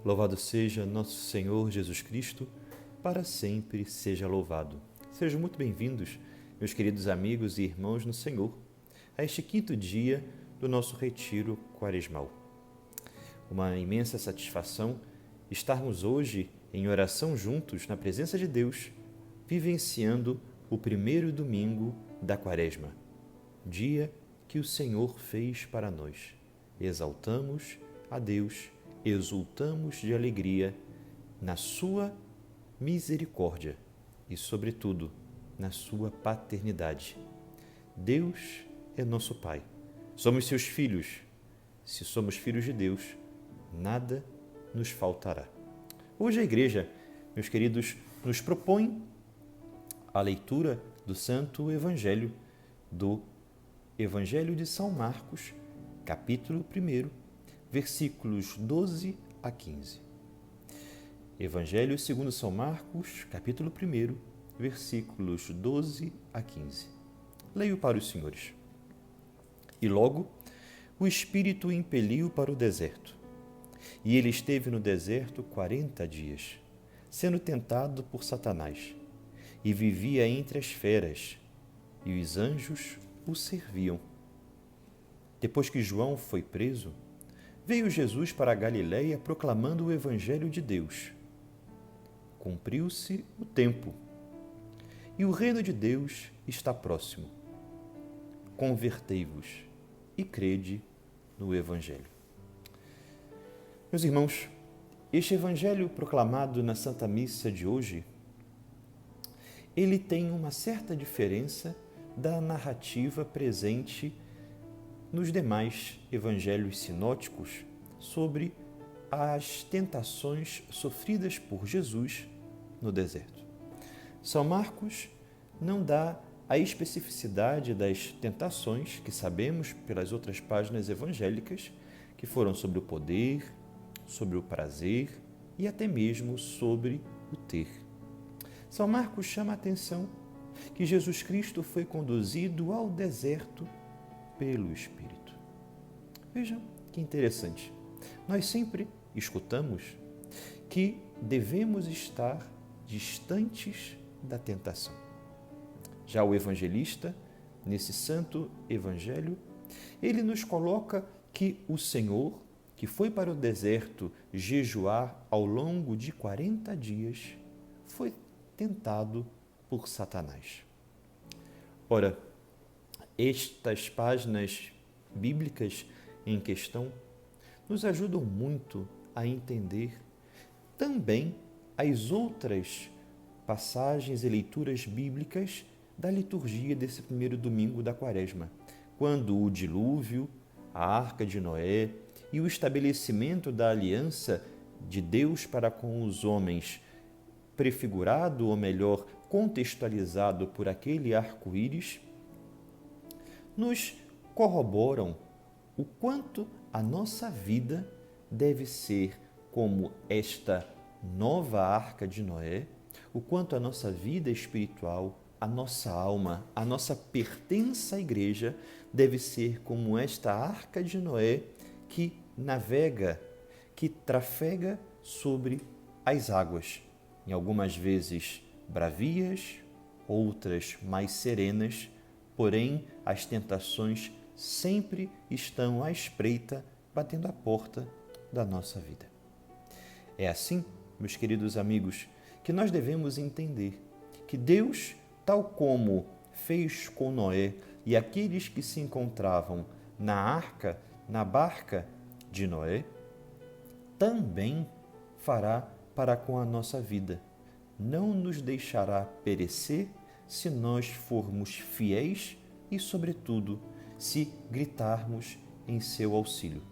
Louvado seja nosso Senhor Jesus Cristo, para sempre seja louvado. Sejam muito bem-vindos, meus queridos amigos e irmãos no Senhor, a este quinto dia do nosso retiro quaresmal. Uma imensa satisfação estarmos hoje em oração juntos na presença de Deus, vivenciando o primeiro domingo da Quaresma, dia que o Senhor fez para nós. Exaltamos a Deus, exultamos de alegria na sua misericórdia e, sobretudo, na sua paternidade. Deus é nosso Pai. Somos seus filhos. Se somos filhos de Deus, nada nos faltará. Hoje a Igreja, meus queridos, nos propõe a leitura do Santo Evangelho, do Evangelho de São Marcos, capítulo 1, versículos 12 a 15. Evangelho segundo São Marcos, capítulo 1, versículos 12 a 15. Leio para os senhores. E logo o Espírito o impeliu para o deserto. E ele esteve no deserto 40 dias, sendo tentado por Satanás, e vivia entre as feras, e os anjos o serviam. Depois que João foi preso, veio Jesus para a Galiléia proclamando o Evangelho de Deus. Cumpriu-se o tempo, e o reino de Deus está próximo. Convertei-vos e crede no Evangelho. Meus irmãos, este Evangelho proclamado na Santa Missa de hoje, ele tem uma certa diferença da narrativa presente nos demais evangelhos sinóticos sobre as tentações sofridas por Jesus no deserto. São Marcos não dá a especificidade das tentações que sabemos pelas outras páginas evangélicas, que foram sobre o poder, sobre o prazer e até mesmo sobre o ter. São Marcos chama a atenção que Jesus Cristo foi conduzido ao deserto pelo Espírito. Vejam que interessante. Nós sempre escutamos que devemos estar distantes da tentação. Já o evangelista, nesse santo evangelho, ele nos coloca que o Senhor, que foi para o deserto jejuar ao longo de 40 dias, foi tentado por Satanás. Ora, estas páginas bíblicas em questão nos ajudam muito a entender também as outras passagens e leituras bíblicas da liturgia desse primeiro domingo da Quaresma, quando o dilúvio, a arca de Noé e o estabelecimento da aliança de Deus para com os homens, prefigurado, ou melhor, contextualizado por aquele arco-íris, nos corroboram o quanto a nossa vida deve ser como esta nova arca de Noé, o quanto a nossa vida espiritual, a nossa alma, a nossa pertença à Igreja deve ser como esta arca de Noé que navega, que trafega sobre as águas, em algumas vezes bravias, outras mais serenas, porém as tentações sempre estão à espreita, batendo à porta da nossa vida. É assim, meus queridos amigos, que nós devemos entender que Deus, tal como fez com Noé e aqueles que se encontravam na arca, na barca de Noé, também fará para com a nossa vida. Não nos deixará perecer se nós formos fiéis e, sobretudo, se gritarmos em seu auxílio.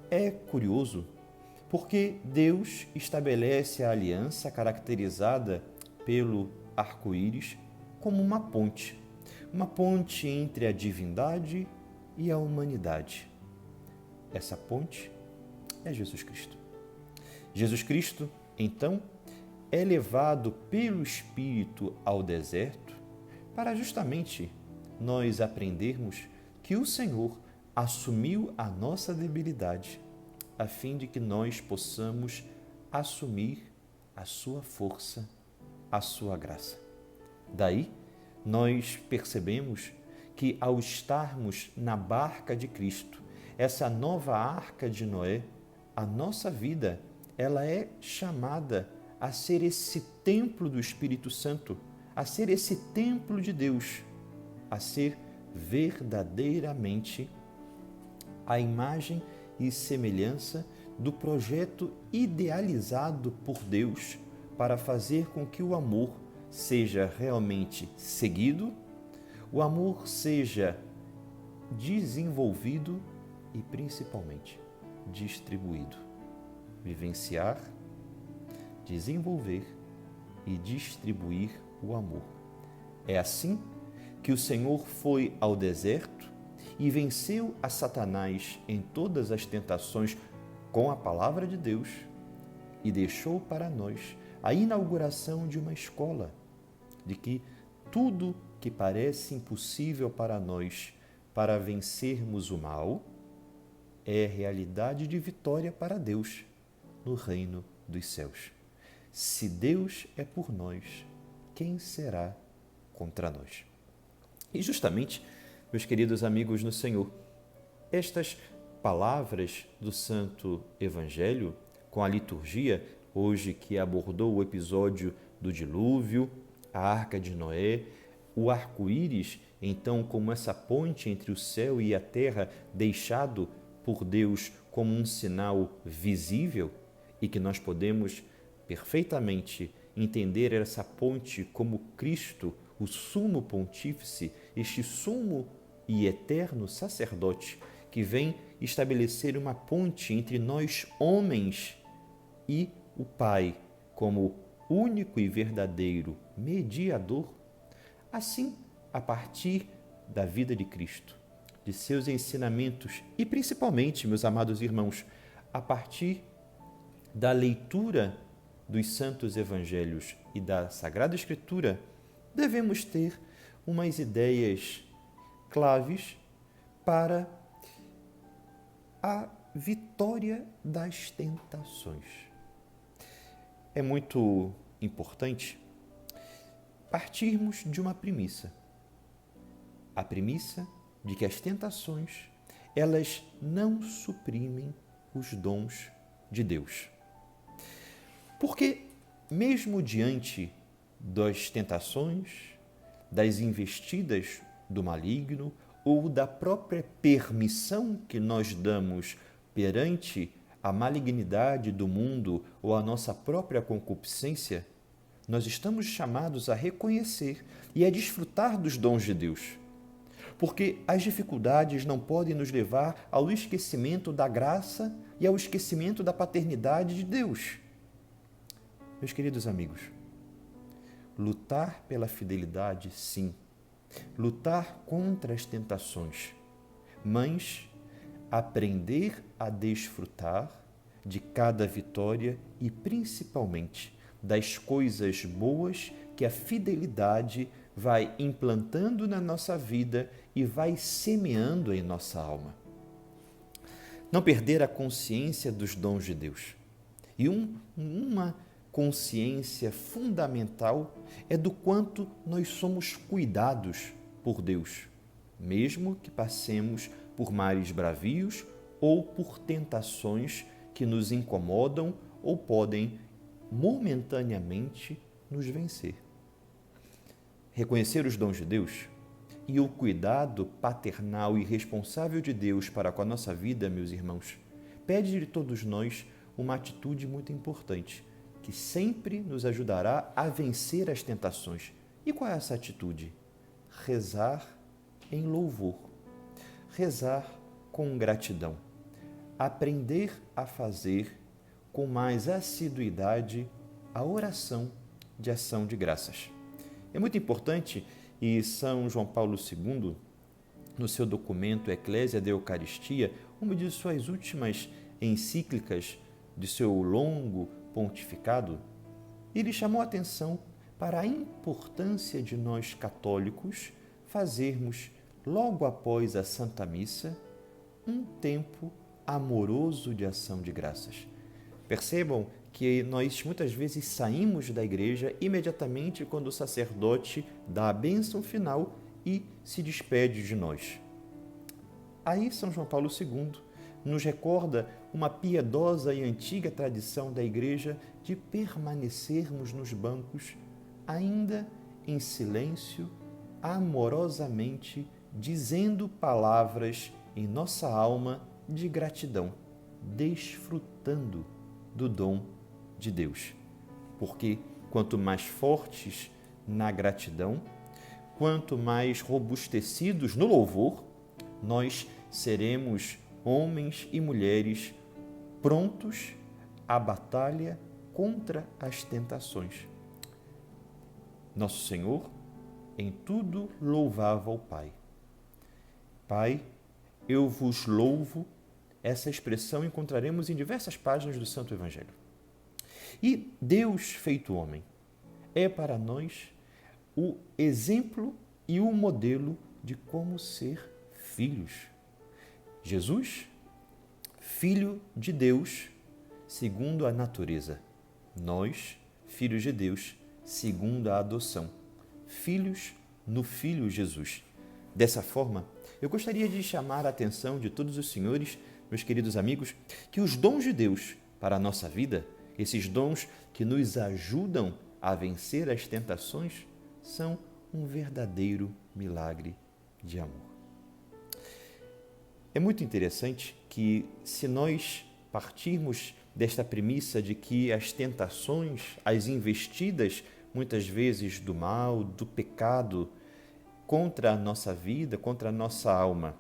É curioso porque Deus estabelece a aliança caracterizada pelo arco-íris como uma ponte entre a divindade e a humanidade. Essa ponte é Jesus Cristo. Jesus Cristo, então, é levado pelo Espírito ao deserto para justamente nós aprendermos que o Senhor assumiu a nossa debilidade, a fim de que nós possamos assumir a sua força, a sua graça. Daí, nós percebemos que ao estarmos na barca de Cristo, essa nova arca de Noé, a nossa vida, ela é chamada a ser esse templo do Espírito Santo, a ser esse templo de Deus, a ser verdadeiramente a imagem e semelhança do projeto idealizado por Deus para fazer com que o amor seja realmente seguido, o amor seja desenvolvido e principalmente distribuído. Vivenciar, desenvolver e distribuir o amor. É assim que o Senhor foi ao deserto e venceu a Satanás em todas as tentações com a palavra de Deus e deixou para nós a inauguração de uma escola, de que tudo que parece impossível para nós para vencermos o mal é realidade de vitória para Deus no reino dos céus. Se Deus é por nós, quem será contra nós? E justamente, meus queridos amigos no Senhor, estas palavras do Santo Evangelho, com a liturgia, hoje que abordou o episódio do dilúvio, a Arca de Noé, o arco-íris, então, como essa ponte entre o céu e a terra, deixado por Deus como um sinal visível e que nós podemos perfeitamente entender essa ponte como Cristo, o sumo pontífice, este sumo e eterno sacerdote que vem estabelecer uma ponte entre nós homens e o Pai como único e verdadeiro mediador. Assim, a partir da vida de Cristo, de seus ensinamentos e principalmente, meus amados irmãos, a partir da leitura dos santos evangelhos e da Sagrada Escritura, devemos ter umas ideias claves para a vitória das tentações. É muito importante partirmos de uma premissa. A premissa de que as tentações, elas não suprimem os dons de Deus. Porque mesmo diante das tentações, das investidas do maligno ou da própria permissão que nós damos perante a malignidade do mundo ou a nossa própria concupiscência, nós estamos chamados a reconhecer e a desfrutar dos dons de Deus. Porque as dificuldades não podem nos levar ao esquecimento da graça e ao esquecimento da paternidade de Deus. Meus queridos amigos, lutar pela fidelidade, sim. Lutar contra as tentações, mas aprender a desfrutar de cada vitória e principalmente das coisas boas que a fidelidade vai implantando na nossa vida e vai semeando em nossa alma. Não perder a consciência dos dons de Deus. E uma consciência fundamental é do quanto nós somos cuidados por Deus, mesmo que passemos por mares bravios ou por tentações que nos incomodam ou podem momentaneamente nos vencer. Reconhecer os dons de Deus e o cuidado paternal e responsável de Deus para com a nossa vida, meus irmãos, pede de todos nós uma atitude muito importante, que sempre nos ajudará a vencer as tentações. E qual é essa atitude? Rezar em louvor, rezar com gratidão, aprender a fazer com mais assiduidade a oração de ação de graças. É muito importante, e São João Paulo II, no seu documento Ecclesia de Eucaristia, uma de suas últimas encíclicas de seu longo pontificado, ele chamou a atenção para a importância de nós católicos fazermos, logo após a Santa Missa, um tempo amoroso de ação de graças. Percebam que nós muitas vezes saímos da igreja imediatamente quando o sacerdote dá a bênção final e se despede de nós. Aí São João Paulo II nos recorda uma piedosa e antiga tradição da igreja de permanecermos nos bancos, ainda em silêncio, amorosamente, dizendo palavras em nossa alma de gratidão, desfrutando do dom de Deus. Porque quanto mais fortes na gratidão, quanto mais robustecidos no louvor, nós seremos homens e mulheres prontos à batalha contra as tentações. Nosso Senhor em tudo louvava o Pai. Pai, eu vos louvo. Essa expressão encontraremos em diversas páginas do Santo Evangelho. E Deus feito homem é para nós o exemplo e o modelo de como ser filhos. Jesus, filho de Deus, segundo a natureza. Nós, filhos de Deus, segundo a adoção. Filhos no Filho Jesus. Dessa forma, eu gostaria de chamar a atenção de todos os senhores, meus queridos amigos, que os dons de Deus para a nossa vida, esses dons que nos ajudam a vencer as tentações, são um verdadeiro milagre de amor. É muito interessante que, se nós partirmos desta premissa de que as tentações, as investidas, muitas vezes do mal, do pecado, contra a nossa vida, contra a nossa alma,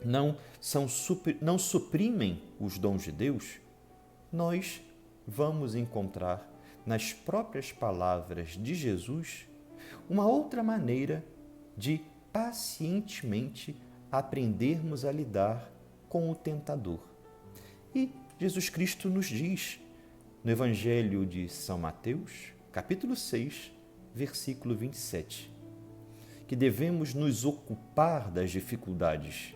não suprimem os dons de Deus, nós vamos encontrar nas próprias palavras de Jesus uma outra maneira de pacientemente aprendermos a lidar com o tentador. E Jesus Cristo nos diz, no Evangelho de São Mateus, capítulo 6, versículo 27, que devemos nos ocupar das dificuldades,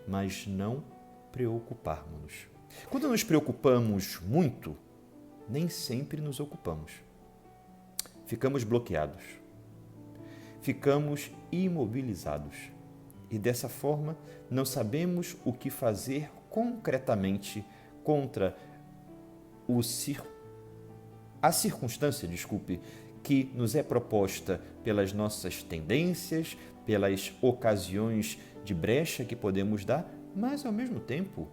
mas não preocuparmos-nos. Quando nos preocupamos muito, nem sempre nos ocupamos. Ficamos bloqueados, ficamos imobilizados e, dessa forma, não sabemos o que fazer concretamente contra a circunstância, que nos é proposta pelas nossas tendências, pelas ocasiões de brecha que podemos dar, mas, ao mesmo tempo,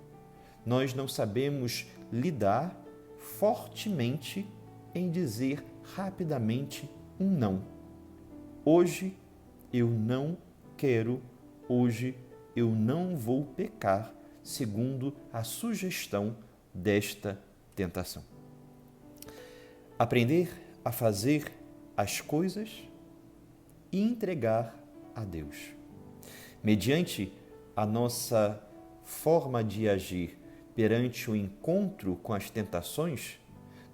nós não sabemos lidar fortemente em dizer rapidamente um não. Hoje eu não quero, hoje eu não vou pecar, segundo a sugestão desta tentação. Aprender a fazer as coisas e entregar a Deus. Mediante a nossa forma de agir perante o encontro com as tentações,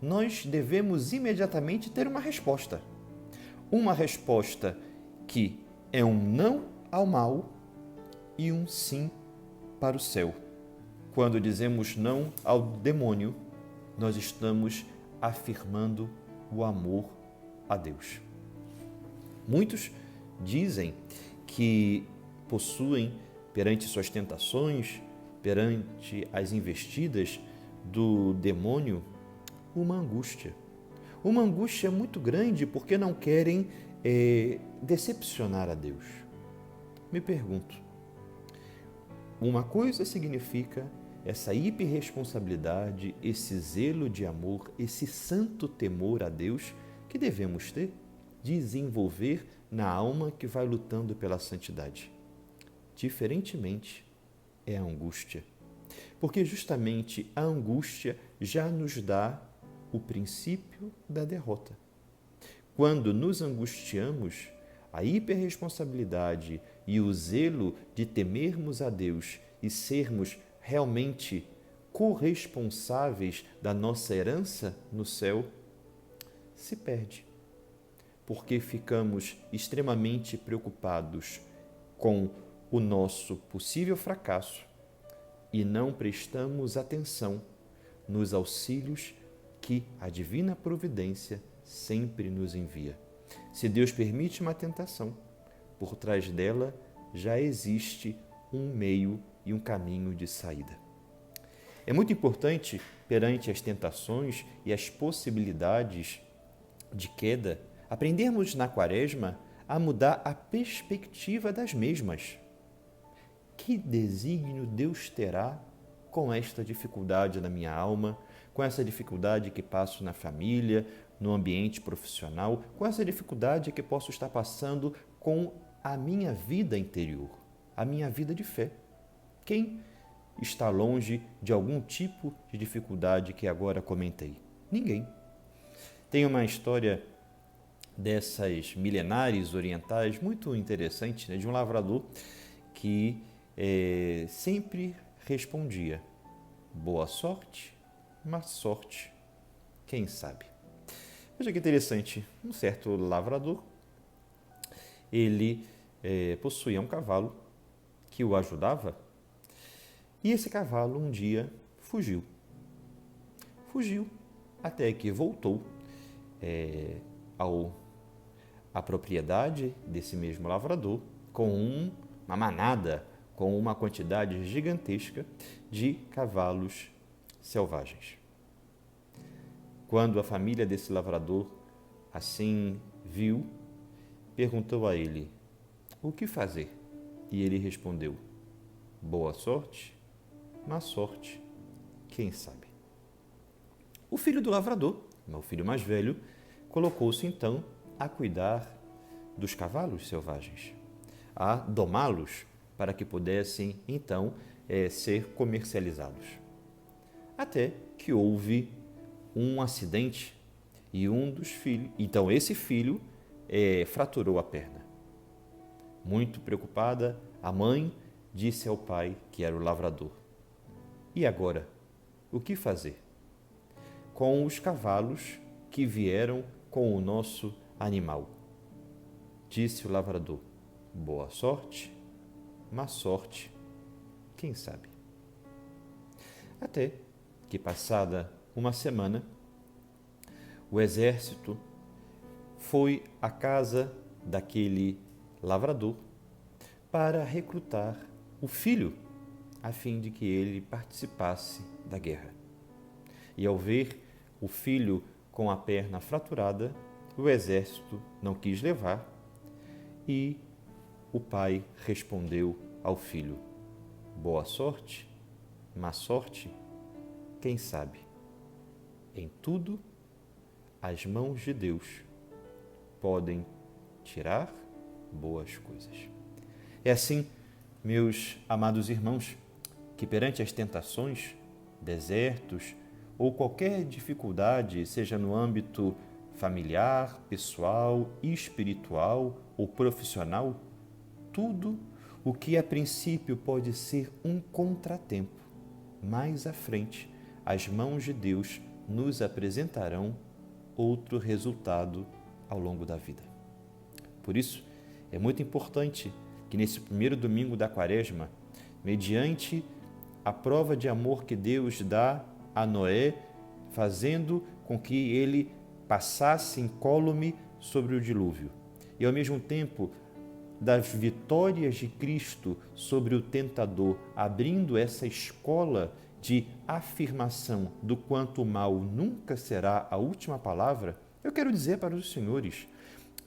nós devemos imediatamente ter uma resposta. Uma resposta que é um não ao mal e um sim para o céu. Quando dizemos não ao demônio, nós estamos afirmando o amor a Deus. Muitos dizem que possuem, perante suas tentações, perante as investidas do demônio, uma angústia. Uma angústia muito grande porque não querem decepcionar a Deus. Me pergunto, uma coisa significa essa hiperresponsabilidade, esse zelo de amor, esse santo temor a Deus que devemos ter, desenvolver na alma que vai lutando pela santidade. Diferentemente, é a angústia, porque justamente a angústia já nos dá o princípio da derrota. Quando nos angustiamos, a hiperresponsabilidade e o zelo de temermos a Deus e sermos realmente corresponsáveis da nossa herança no céu se perde, porque ficamos extremamente preocupados com o nosso possível fracasso, e não prestamos atenção nos auxílios que a divina providência sempre nos envia. Se Deus permite uma tentação, por trás dela já existe um meio e um caminho de saída. É muito importante, perante as tentações e as possibilidades de queda, aprendermos na Quaresma a mudar a perspectiva das mesmas. Que desígnio Deus terá com esta dificuldade na minha alma, com essa dificuldade que passo na família, no ambiente profissional, com essa dificuldade que posso estar passando com a minha vida interior, a minha vida de fé? Quem está longe de algum tipo de dificuldade que agora comentei? Ninguém. Tem uma história dessas milenares orientais muito interessante, né, de um lavrador que sempre respondia: boa sorte, má sorte, quem sabe? Veja que interessante, um certo lavrador, ele possuía um cavalo que o ajudava, e esse cavalo um dia fugiu. Fugiu até que voltou à propriedade desse mesmo lavrador com uma manada, com uma quantidade gigantesca de cavalos selvagens. Quando a família desse lavrador assim viu, perguntou a ele: o que fazer? E ele respondeu: boa sorte, má sorte, quem sabe? O filho do lavrador, o filho mais velho, colocou-se então a cuidar dos cavalos selvagens, a domá-los para que pudessem então ser comercializados. Até que houve um acidente e um dos filhos, então esse filho fraturou a perna. Muito preocupada, a mãe disse ao pai, que era o lavrador: e agora, o que fazer com os cavalos que vieram com o nosso animal? Disse o lavrador: boa sorte, má sorte, quem sabe? Até que, passada uma semana, o exército foi à casa daquele lavrador para recrutar o filho, a fim de que ele participasse da guerra. E ao ver o filho com a perna fraturada, o exército não quis levar, e o pai respondeu ao filho: boa sorte, má sorte, quem sabe? Em tudo, as mãos de Deus podem tirar boas coisas. É assim, meus amados irmãos, que perante as tentações, desertos ou qualquer dificuldade, seja no âmbito familiar, pessoal, espiritual ou profissional, tudo o que a princípio pode ser um contratempo, mais à frente, as mãos de Deus nos apresentarão outro resultado ao longo da vida. Por isso, é muito importante que nesse primeiro domingo da Quaresma, mediante a prova de amor que Deus dá a Noé, fazendo com que ele passasse incólume sobre o dilúvio, e ao mesmo tempo das vitórias de Cristo sobre o tentador, abrindo essa escola de afirmação do quanto o mal nunca será a última palavra, eu quero dizer para os senhores,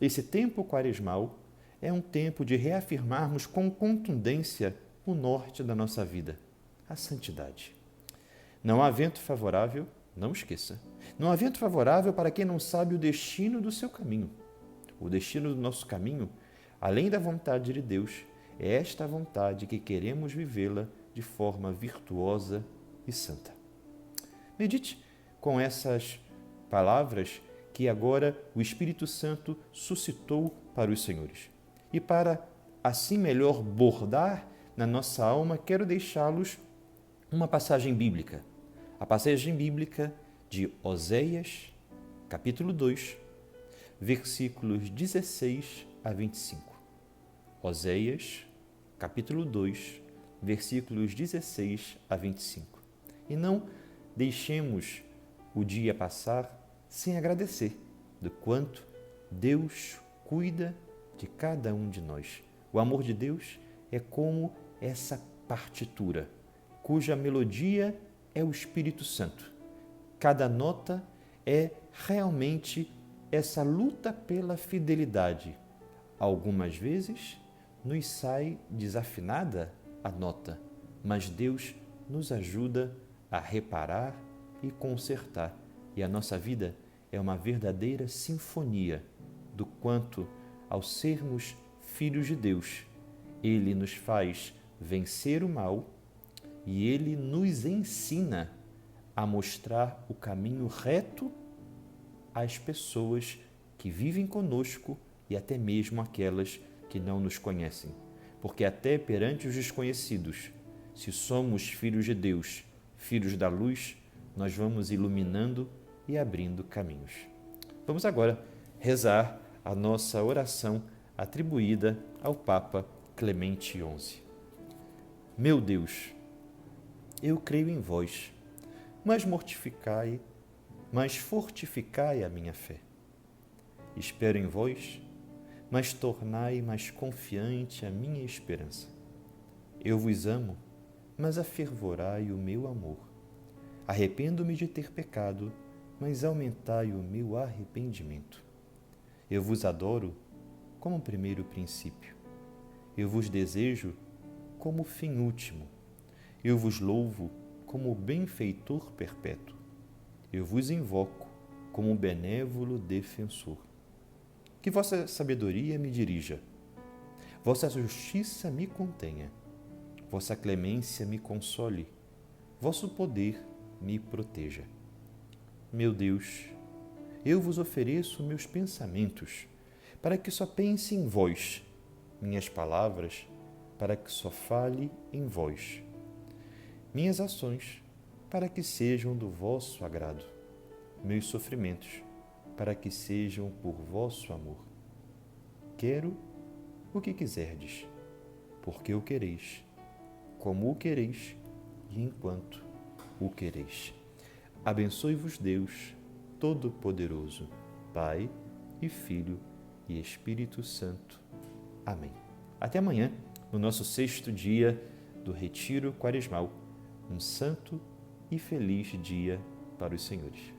esse tempo quaresmal é um tempo de reafirmarmos com contundência o norte da nossa vida, a santidade. Não há vento favorável, não esqueça, não há vento favorável para quem não sabe o destino do seu caminho. O destino do nosso caminho, além da vontade de Deus, é esta vontade que queremos vivê-la de forma virtuosa e santa. Medite com essas palavras que agora o Espírito Santo suscitou para os senhores. E para assim melhor bordar na nossa alma, quero deixá-los uma passagem bíblica. A passagem bíblica de Oséias, capítulo 2, versículos 16 a 25. Oséias, capítulo 2, versículos 16 a 25. E não deixemos o dia passar sem agradecer do quanto Deus cuida de cada um de nós. O amor de Deus é como essa partitura, cuja melodia é o Espírito Santo. Cada nota é realmente essa luta pela fidelidade. Algumas vezes nos sai desafinada a nota, mas Deus nos ajuda a reparar e consertar. E a nossa vida é uma verdadeira sinfonia do quanto, ao sermos filhos de Deus, Ele nos faz vencer o mal e Ele nos ensina a mostrar o caminho reto às pessoas que vivem conosco e até mesmo aquelas que não nos conhecem. Porque até perante os desconhecidos, se somos filhos de Deus, filhos da luz, nós vamos iluminando e abrindo caminhos. Vamos agora rezar a nossa oração atribuída ao Papa Clemente XI. Meu Deus, eu creio em vós, mas fortificai a minha fé. Espero em vós, mas tornai mais confiante a minha esperança. Eu vos amo, mas afervorai o meu amor. Arrependo-me de ter pecado, mas aumentai o meu arrependimento. Eu vos adoro como primeiro princípio. Eu vos desejo como fim último. Eu vos louvo como benfeitor perpétuo. Eu vos invoco como benévolo defensor. Que vossa sabedoria me dirija, vossa justiça me contenha, vossa clemência me console, vosso poder me proteja. Meu Deus, eu vos ofereço meus pensamentos, para que só pense em vós, minhas palavras, para que só fale em vós, minhas ações, para que sejam do vosso agrado, meus sofrimentos, para que sejam por vosso amor. Quero o que quiserdes, porque o quereis, como o quereis e enquanto o quereis. Abençoe-vos Deus Todo-Poderoso, Pai e Filho e Espírito Santo. Amém. Até amanhã, no nosso 6º dia do Retiro Quaresmal. Um santo e feliz dia para os senhores.